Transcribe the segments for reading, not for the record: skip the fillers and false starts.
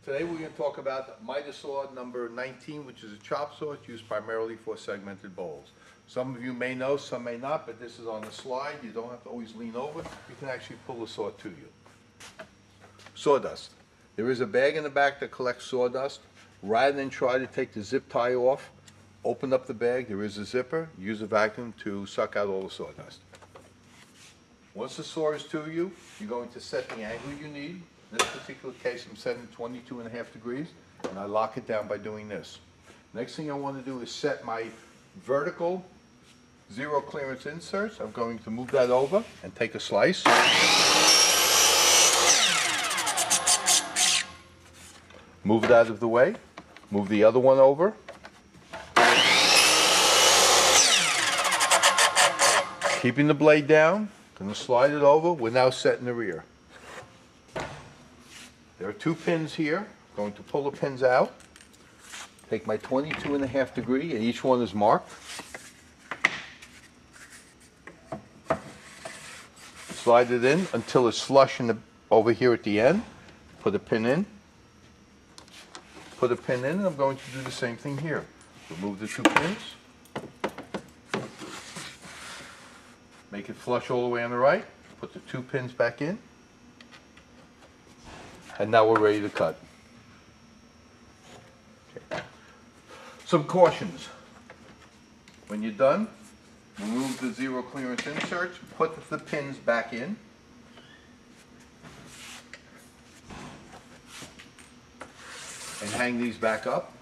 Today we're going to talk about miter saw number 19, which is a chop saw. It's used primarily for segmented bowls. Some of you may know, some may not, but this is on the slide. You don't have to always lean over. You can actually pull the saw to you. Sawdust. There is a bag in the back that collects sawdust. Rather than try to take the zip tie off, open up the bag. There is a zipper. Use a vacuum to suck out all the sawdust. Once the saw is to you, you're going to set the angle you need. In this particular case, I'm setting 22.5 degrees, and I lock it down by doing this. Next thing I want to do is set my vertical zero clearance inserts. I'm going to move that over and take a slice. Move it out of the way. Move the other one over. Keeping the blade down. Going to slide it over. We're now set in the rear. There are two pins here. I'm going to pull the pins out. Take my 22.5 degree, and each one is marked. Slide it in until it's flush over here at the end. Put a pin in. Put a pin in, and I'm going to do the same thing here. Remove the two pins. Make it flush all the way on the right. Put the two pins back in. And now we're ready to cut. Okay. Some cautions. When you're done, remove the zero clearance inserts, put the pins back in. And hang these back up.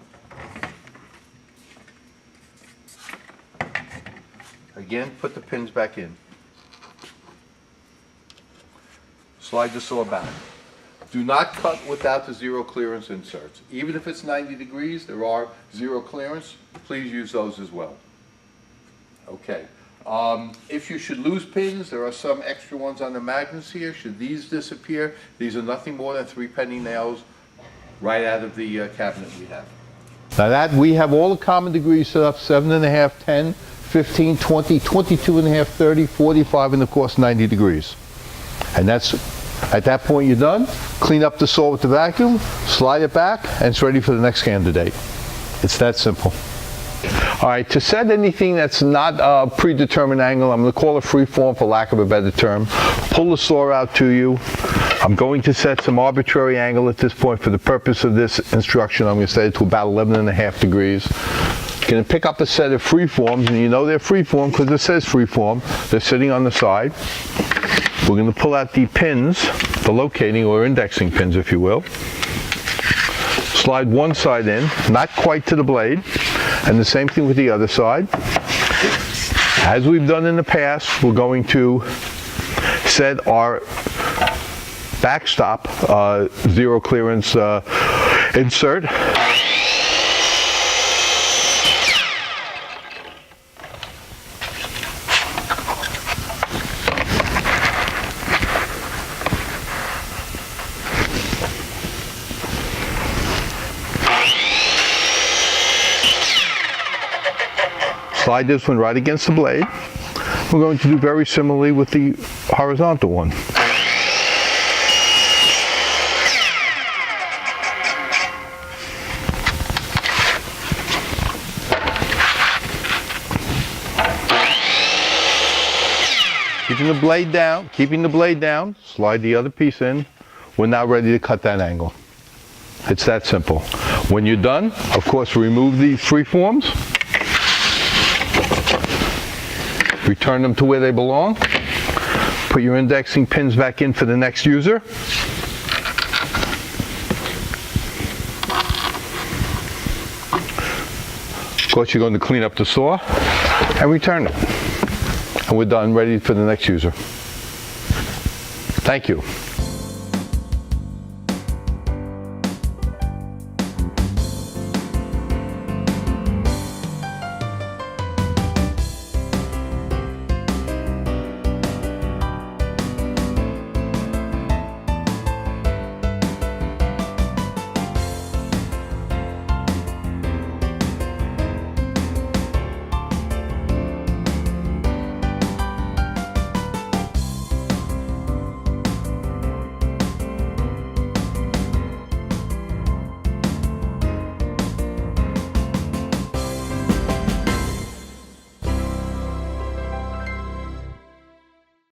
Again, put the pins back in. Slide the saw back. Do not cut without the zero clearance inserts. Even if it's 90 degrees, there are zero clearance. Please use those as well. Okay. If you should lose pins, there are some extra ones on the magnets here. Should these disappear, these are nothing more than 3 penny nails right out of the cabinet we have. Now that we have all the common degrees set up, 7.5, 10, 15, 20, 22.5, 30, 45, and of course 90 degrees. And that's, at that point you're done. Clean up the saw with the vacuum, slide it back, and it's ready for the next candidate. It's that simple. All right, to set anything that's not a predetermined angle, I'm going to call it freeform for lack of a better term. Pull the saw out to you. I'm going to set some arbitrary angle at this point for the purpose of this instruction. I'm going to set it to about 11.5 degrees. I'm going to pick up a set of freeforms, and you know they're freeform because it says freeform. They're sitting on the side. We're going to pull out the pins, the locating or indexing pins, if you will. Slide one side in, not quite to the blade, and the same thing with the other side. As we've done in the past, we're going to set our backstop zero clearance insert. Slide this one right against the blade. We're going to do very similarly with the horizontal one. Keeping the blade down, slide the other piece in. We're now ready to cut that angle. It's that simple. When you're done, of course, remove these freeforms. Return them to where they belong. Put your indexing pins back in for the next user. Of course, you're going to clean up the saw and return it. And we're done, ready for the next user. Thank you.